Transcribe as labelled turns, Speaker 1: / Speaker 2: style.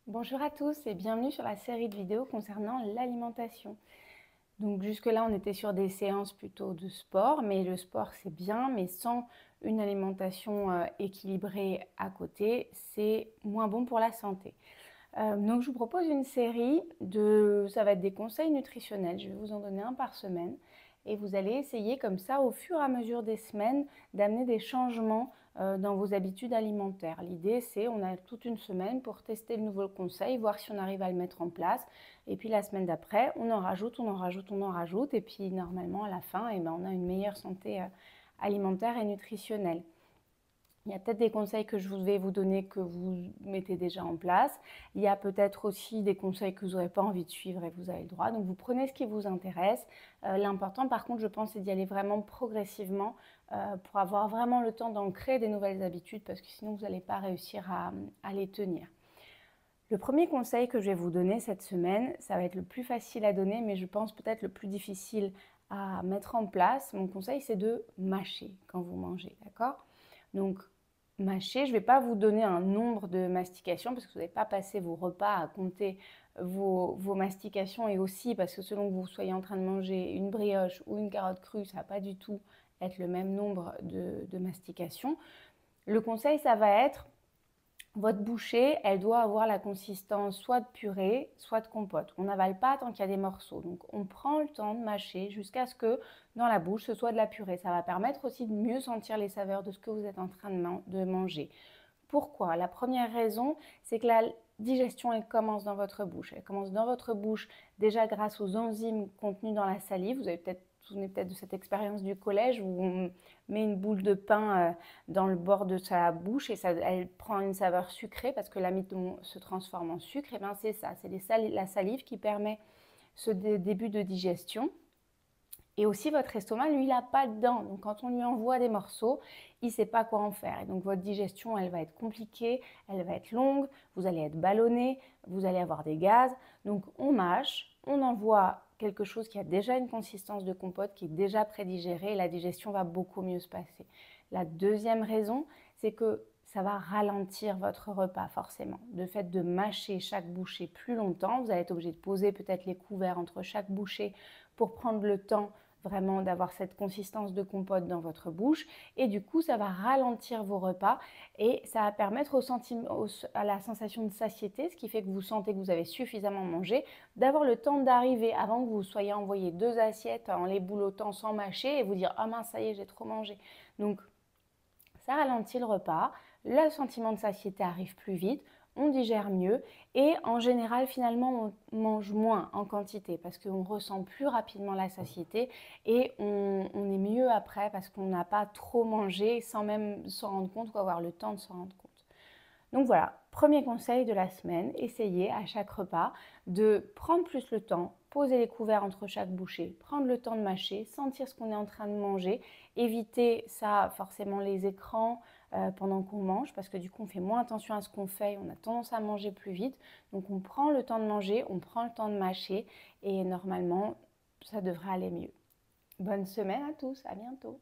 Speaker 1: Bonjour à tous et bienvenue sur la série de vidéos concernant l'alimentation. Donc jusque-là, on était sur des séances plutôt de sport, mais le sport c'est bien, mais sans une alimentation équilibrée à côté, c'est moins bon pour la santé. Donc je vous propose une série ça va être des conseils nutritionnels, je vais vous en donner un par semaine. Et vous allez essayer comme ça, au fur et à mesure des semaines, d'amener des changements dans vos habitudes alimentaires. L'idée, c'est on a toute une semaine pour tester le nouveau conseil, voir si on arrive à le mettre en place. Et puis la semaine d'après, on en rajoute, on en rajoute, on en rajoute. Et puis normalement, à la fin, on a une meilleure santé alimentaire et nutritionnelle. Il y a peut-être des conseils que je vais vous donner que vous mettez déjà en place. Il y a peut-être aussi des conseils que vous n'aurez pas envie de suivre et vous avez le droit. Donc vous prenez ce qui vous intéresse. L'important par contre, je pense, c'est d'y aller vraiment progressivement pour avoir vraiment le temps d'ancrer des nouvelles habitudes parce que sinon vous n'allez pas réussir à les tenir. Le premier conseil que je vais vous donner cette semaine, ça va être le plus facile à donner, mais je pense peut-être le plus difficile à mettre en place. Mon conseil, c'est de mâcher quand vous mangez, d'accord? Donc, mâcher, je ne vais pas vous donner un nombre de mastications parce que vous n'allez pas passer vos repas à compter vos mastications et aussi parce que selon que vous soyez en train de manger une brioche ou une carotte crue, ça ne va pas du tout être le même nombre de mastications. Le conseil, ça va être votre bouchée, elle doit avoir la consistance soit de purée, soit de compote. On n'avale pas tant qu'il y a des morceaux. Donc on prend le temps de mâcher jusqu'à ce que dans la bouche ce soit de la purée. Ça va permettre aussi de mieux sentir les saveurs de ce que vous êtes en train de manger. Pourquoi? La première raison, c'est que la digestion, elle commence dans votre bouche. Elle commence dans votre bouche déjà grâce aux enzymes contenues dans la salive. Vous avez peut-être vous souvenez peut-être de cette expérience du collège où on met une boule de pain dans le bord de sa bouche et elle prend une saveur sucrée parce que l'amidon se transforme en sucre. Et bien c'est ça, c'est la salive qui permet ce début de digestion. Et aussi, votre estomac, lui, il n'a pas de dents. Donc, quand on lui envoie des morceaux, il ne sait pas quoi en faire. Et donc, votre digestion, elle va être compliquée, elle va être longue, vous allez être ballonné, vous allez avoir des gaz. Donc, on mâche, on envoie quelque chose qui a déjà une consistance de compote, qui est déjà prédigéré, et la digestion va beaucoup mieux se passer. La deuxième raison, c'est que ça va ralentir votre repas forcément. Le fait de mâcher chaque bouchée plus longtemps, vous allez être obligé de poser peut-être les couverts entre chaque bouchée pour prendre le temps vraiment d'avoir cette consistance de compote dans votre bouche et du coup ça va ralentir vos repas et ça va permettre à la sensation de satiété, ce qui fait que vous sentez que vous avez suffisamment mangé, d'avoir le temps d'arriver avant que vous soyez envoyé 2 assiettes en les boulottant sans mâcher et vous dire « Ah mince, ça y est, j'ai trop mangé ». Donc ça ralentit le repas, le sentiment de satiété arrive plus vite, on digère mieux et en général finalement on mange moins en quantité parce qu'on ressent plus rapidement la satiété et on est mieux après parce qu'on n'a pas trop mangé sans même s'en rendre compte ou avoir le temps de s'en rendre compte. Donc voilà, premier conseil de la semaine, essayez à chaque repas de prendre plus le temps, poser les couverts entre chaque bouchée, prendre le temps de mâcher, sentir ce qu'on est en train de manger, éviter ça forcément les écrans pendant qu'on mange parce que du coup on fait moins attention à ce qu'on fait, on a tendance à manger plus vite. Donc on prend le temps de manger, on prend le temps de mâcher et normalement ça devrait aller mieux. Bonne semaine à tous, à bientôt.